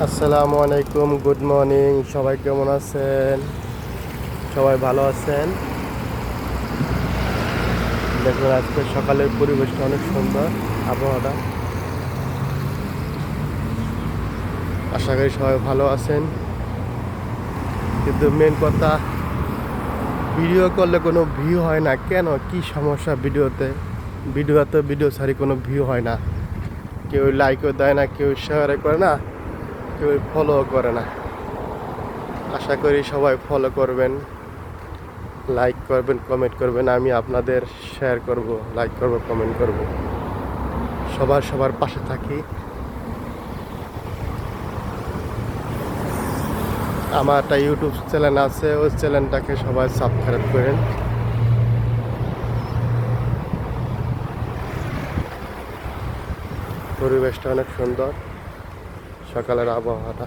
আসসালামু আলাইকুম, good morning. সবাই কেমন আছেন? সবাই ভালো আছেন? দেখুন, আজকে সকালের পরিবেশটা অনেক সুন্দর, আবহাওয়াটা। আশা করি সবাই ভালো আছেন। কিন্তু মেন কথা, ভিডিও করলে কোনো ভিউ হয় না কেন? কি সমস্যা ভিডিওতে? ভিডিও ছাড়ি কোনো ভিউ হয় না। কেউ লাইকও দেয় না, কেউ শেয়ারও করে না, কেউ ফলো করে না। আশা করি সবাই ফলো করবেন, লাইক করবেন, কমেন্ট করবেন। আমি আপনাদের শেয়ার করব, লাইক করব, কমেন্ট করব। সবার পাশে থাকি। আমার একটা ইউটিউব চ্যানেল আছে, ওই চ্যানেলটাকে সবাই সাবস্ক্রাইব করেন। পরিবেশটা অনেক সুন্দর, সকালের আবহাওয়াটা।